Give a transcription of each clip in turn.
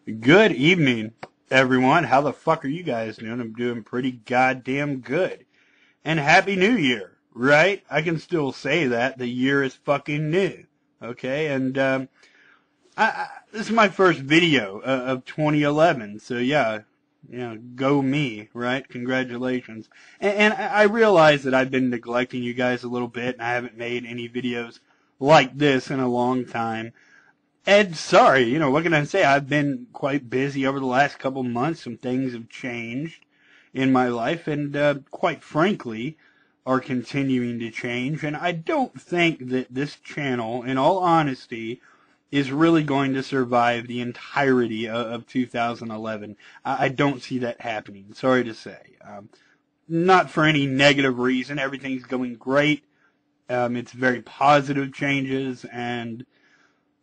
Good evening, everyone. How the fuck are you guys doing? I'm doing pretty goddamn good. And Happy New Year, right? I can still say that. The year is fucking new. Okay? And, this is my first video of 2011. So yeah, go me, right? Congratulations. And I realize that I've been neglecting you guys a little bit and I haven't made any videos like this in a long time. And sorry, what can I say? I've been quite busy over the last couple months. Some things have changed in my life and, quite frankly, are continuing to change. And I don't think that this channel, in all honesty, is really going to survive the entirety of 2011. I don't see that happening. Sorry to say. Not for any negative reason. Everything's going great. It's very positive changes and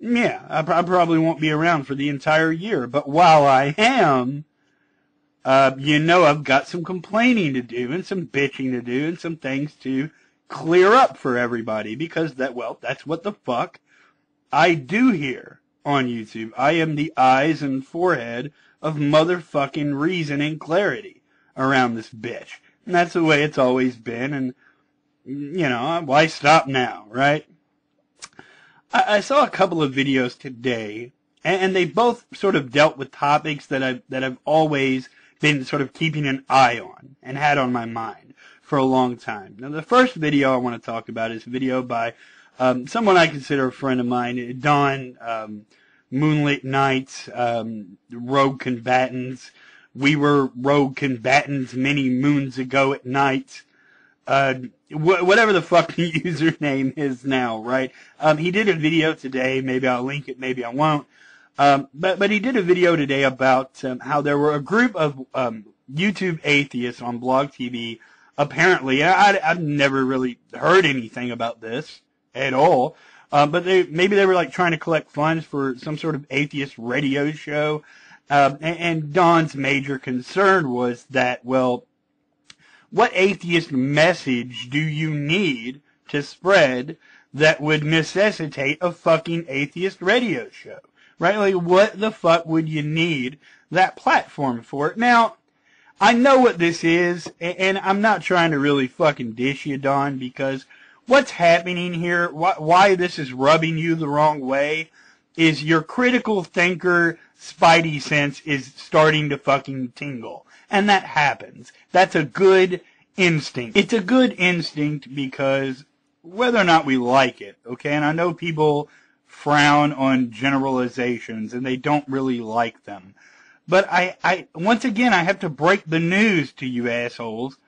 yeah, I probably won't be around for the entire year, but while I am, I've got some complaining to do and some bitching to do and some things to clear up for everybody because that's what the fuck I do here on YouTube. I am the eyes and forehead of motherfucking reason and clarity around this bitch. And that's the way it's always been and, why stop now, right? I saw a couple of videos today, and they both sort of dealt with topics that I've always been sort of keeping an eye on and had on my mind for a long time. Now, the first video I want to talk about is a video by someone I consider a friend of mine, Don, Moonlit Nights, Rogue Combatants. We were Rogue Combatants many moons ago at night. Whatever the fucking username is now, right? He did a video today. Maybe I'll link it. Maybe I won't. But he did a video today about how there were a group of YouTube atheists on Blog TV. Apparently, I've never really heard anything about this at all. But maybe they were like trying to collect funds for some sort of atheist radio show. And Don's major concern was that, what atheist message do you need to spread that would necessitate a fucking atheist radio show? Right? Like, what the fuck would you need that platform for? Now, I know what this is, and I'm not trying to really fucking dish you, Don, because what's happening here, why this is rubbing you the wrong way, is your critical thinker spidey sense is starting to fucking tingle. And that happens. That's a good instinct. It's a good instinct because whether or not we like it, okay, and I know people frown on generalizations and they don't really like them. But once again, I have to break the news to you assholes.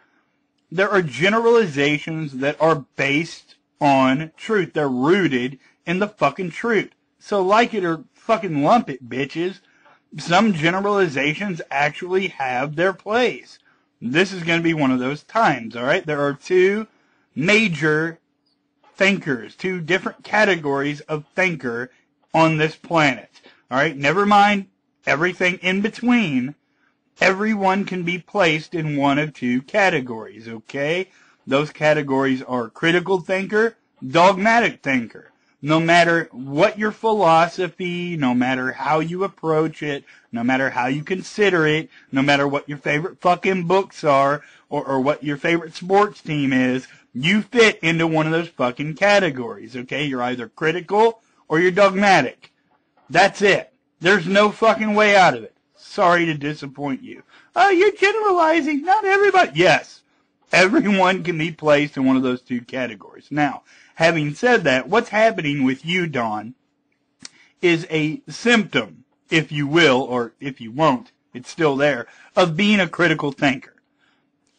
There are generalizations that are based on truth. They're rooted in the fucking truth. So like it or fucking lump it, bitches. Some generalizations actually have their place. This is going to be one of those times, alright? There are two major thinkers, two different categories of thinker on this planet. Alright? Never mind everything in between. Everyone can be placed in one of two categories, okay? Those categories are critical thinker, dogmatic thinker. No matter what your philosophy, no matter how you approach it, no matter how you consider it, no matter what your favorite fucking books are, or what your favorite sports team is, you fit into one of those fucking categories, okay? You're either critical or you're dogmatic. That's it. There's no fucking way out of it. Sorry to disappoint you. Oh, you're generalizing. Not everybody. Yes. Everyone can be placed in one of those two categories. Now, having said that, what's happening with you, Don, is a symptom, if you will, or if you won't, it's still there, of being a critical thinker.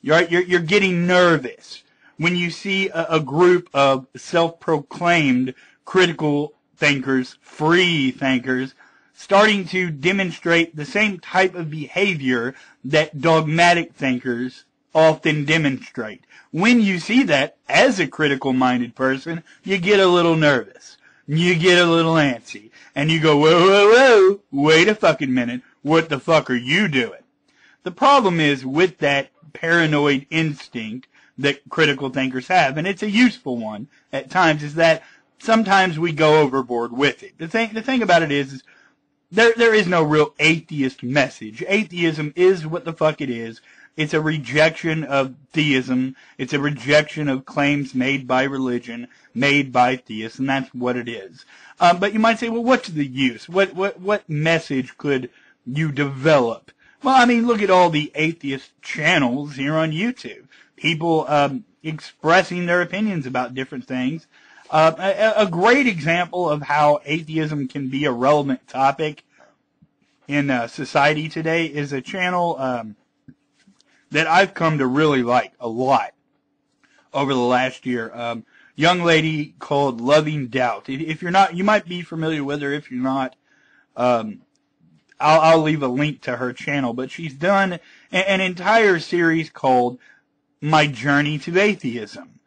You're getting nervous when you see a group of self-proclaimed critical thinkers, free thinkers, starting to demonstrate the same type of behavior that dogmatic thinkers often demonstrate. When you see that, as a critical-minded person, you get a little nervous. You get a little antsy. And you go, whoa, whoa, whoa, wait a fucking minute. What the fuck are you doing? The problem is with that paranoid instinct that critical thinkers have, and it's a useful one at times, is that sometimes we go overboard with it. The thing about it is there is no real atheist message. Atheism is what the fuck it is. It's a rejection of theism. It's a rejection of claims made by religion, made by theists, and that's what it is. But you might say, well, what's the use? What message could you develop? Well, I mean, look at all the atheist channels here on YouTube. People expressing their opinions about different things. A great example of how atheism can be a relevant topic in society today is a channel that I've come to really like a lot over the last year. Young lady called Lovingdoubt. If you're not, you might be familiar with her. If you're not, I'll leave a link to her channel. But she's done an entire series called My Journey to Atheism,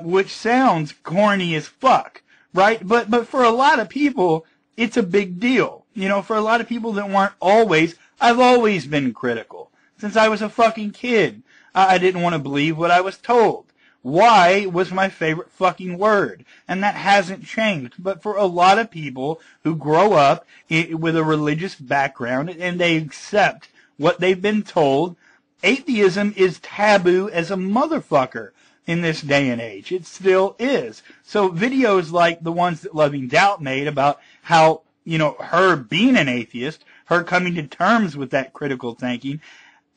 which sounds corny as fuck, right? But for a lot of people, it's a big deal. You know, for a lot of people that weren't always, I've always been critical. Since I was a fucking kid, I didn't want to believe what I was told. Why was my favorite fucking word, and that hasn't changed. But for a lot of people who grow up with a religious background and they accept what they've been told, atheism is taboo as a motherfucker in this day and age. It still is. So videos like the ones that Lovingdoubt made about how, you know, her being an atheist, her coming to terms with that critical thinking,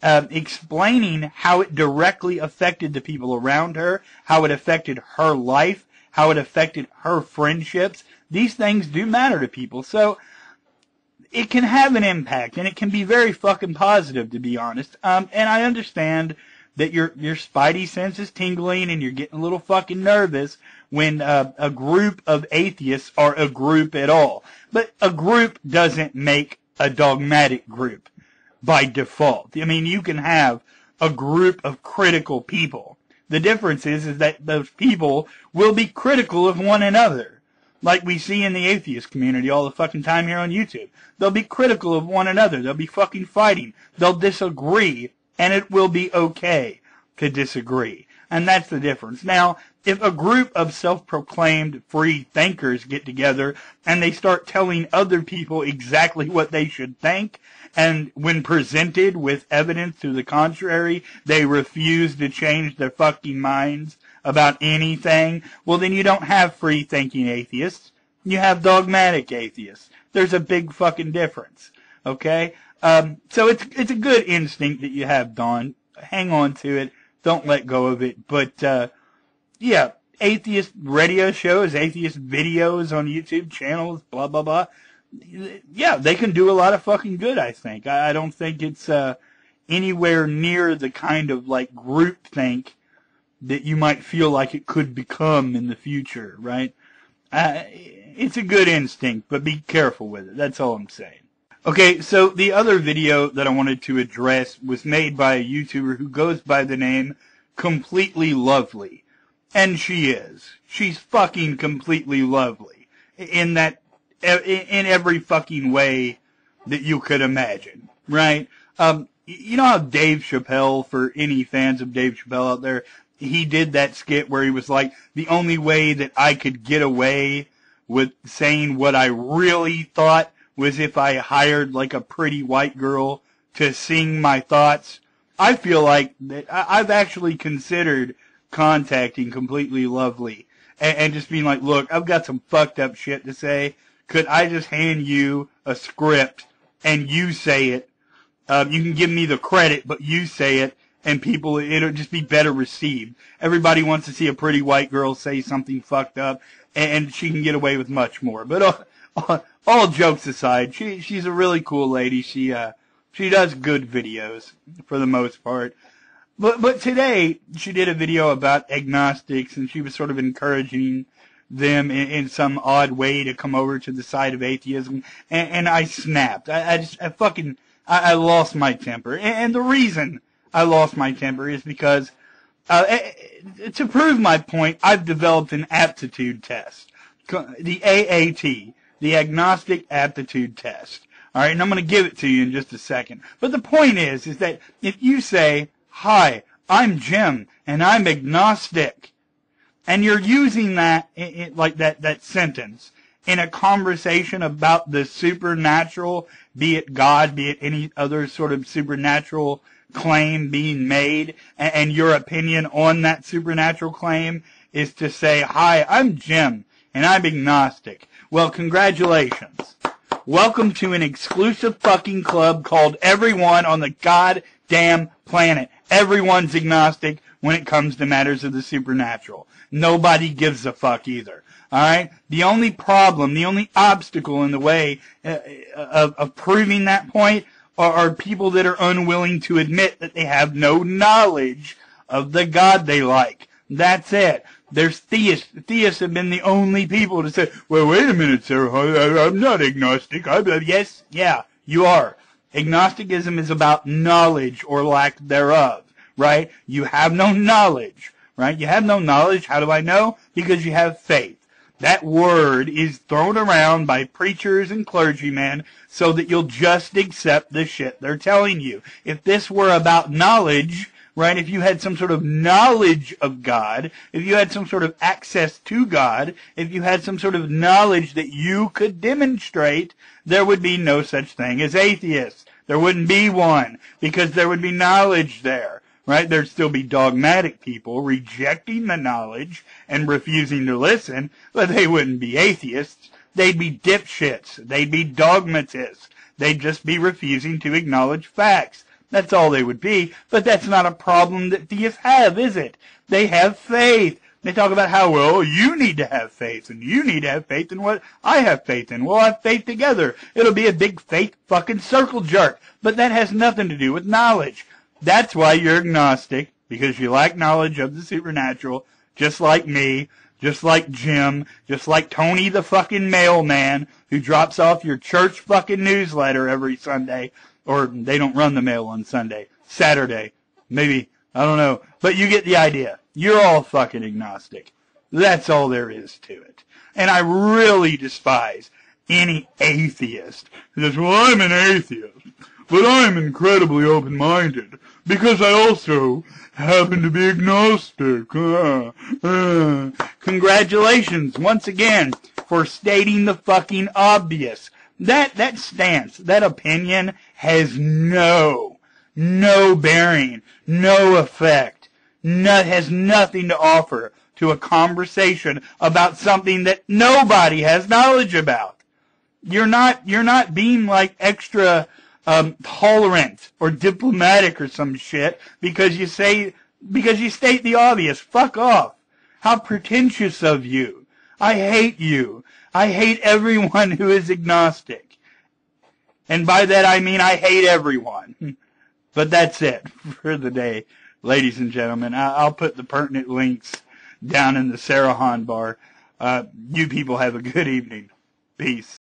explaining how it directly affected the people around her, how it affected her life, how it affected her friendships. These things do matter to people. So it can have an impact, and it can be very fucking positive, to be honest. And I understand that your spidey sense is tingling and you're getting a little fucking nervous when a group of atheists are a group at all. But a group doesn't make a dogmatic group by default. I mean, you can have a group of critical people. The difference is that those people will be critical of one another, like we see in the atheist community all the fucking time here on YouTube. They'll be critical of one another. They'll be fucking fighting. They'll disagree, and it will be okay to disagree. And that's the difference. Now, if a group of self-proclaimed free thinkers get together and they start telling other people exactly what they should think, and when presented with evidence to the contrary, they refuse to change their fucking minds about anything, well, then you don't have free-thinking atheists. You have dogmatic atheists. There's a big fucking difference, okay? So it's a good instinct that you have, Dawn. Hang on to it. Don't let go of it. But, yeah, atheist radio shows, atheist videos on YouTube channels, blah, blah, blah. Yeah, they can do a lot of fucking good, I think. I don't think it's anywhere near the kind of, like, groupthink that you might feel like it could become in the future, right? It's a good instinct, but be careful with it. That's all I'm saying. Okay, so the other video that I wanted to address was made by a YouTuber who goes by the name CompletelyLovely. And she is. She's fucking completely lovely. In every fucking way that you could imagine, right? You know how Dave Chappelle, for any fans of Dave Chappelle out there, he did that skit where he was like, the only way that I could get away with saying what I really thought was if I hired like a pretty white girl to sing my thoughts. I feel like that I've actually considered contacting CompletelyLovely and just being like, look, I've got some fucked up shit to say. Could I just hand you a script and you say it? You can give me the credit, but you say it, and it'll just be better received. Everybody wants to see a pretty white girl say something fucked up, and she can get away with much more. But all jokes aside, she's a really cool lady. She does good videos for the most part. But today she did a video about agnostics, and she was sort of encouraging them in some odd way to come over to the side of atheism, and I snapped. I lost my temper, and the reason I lost my temper is because to prove my point, I've developed an aptitude test, the AAT, the Agnostic Aptitude Test. All right, and I'm going to give it to you in just a second. But the point is that if you say, "Hi, I'm Jim, and I'm agnostic," and you're using that like that sentence, in a conversation about the supernatural, be it God, be it any other sort of supernatural claim being made, and your opinion on that supernatural claim is to say, hi, I'm Jim, and I'm agnostic. Well, congratulations. Welcome to an exclusive fucking club called Everyone on the Goddamn Planet. Everyone's agnostic when it comes to matters of the supernatural. Nobody gives a fuck either. Alright? The only problem, the only obstacle in the way of proving that point are people that are unwilling to admit that they have no knowledge of the God they like. That's it. There's theists. Theists have been the only people to say, well, wait a minute, sir, I'm not agnostic. Yes, yeah, you are. Agnosticism is about knowledge or lack thereof, right? You have no knowledge, right? You have no knowledge. How do I know? Because you have faith. That word is thrown around by preachers and clergymen so that you'll just accept the shit they're telling you. If this were about knowledge, right, if you had some sort of knowledge of God, if you had some sort of access to God, if you had some sort of knowledge that you could demonstrate, there would be no such thing as atheists. There wouldn't be one, because there would be knowledge there. Right? There'd still be dogmatic people rejecting the knowledge and refusing to listen, but they wouldn't be atheists. They'd be dipshits. They'd be dogmatists. They'd just be refusing to acknowledge facts. That's all they would be, but that's not a problem that theists have, is it? They have faith. They talk about how, well, you need to have faith, and you need to have faith in what I have faith in. We'll have faith together. It'll be a big faith fucking circle jerk, but that has nothing to do with knowledge. That's why you're agnostic, because you lack knowledge of the supernatural, just like me, just like Jim, just like Tony the fucking mailman, who drops off your church fucking newsletter every Sunday, or they don't run the mail on Sunday, Saturday, maybe, I don't know, but you get the idea. You're all fucking agnostic. That's all there is to it. And I really despise any atheist who says, well, I'm an atheist, but I'm incredibly open-minded, because I also happen to be agnostic. Congratulations, once again, for stating the fucking obvious. That stance, that opinion has no bearing, no effect, has nothing to offer to a conversation about something that nobody has knowledge about. You're not being like extra tolerant or diplomatic or some shit because you state the obvious. Fuck off. How pretentious of you. I hate you. I hate everyone who is agnostic. And by that I mean I hate everyone. But that's it for the day, ladies and gentlemen. I'll put the pertinent links down in the Sarahan bar. You people have a good evening. Peace.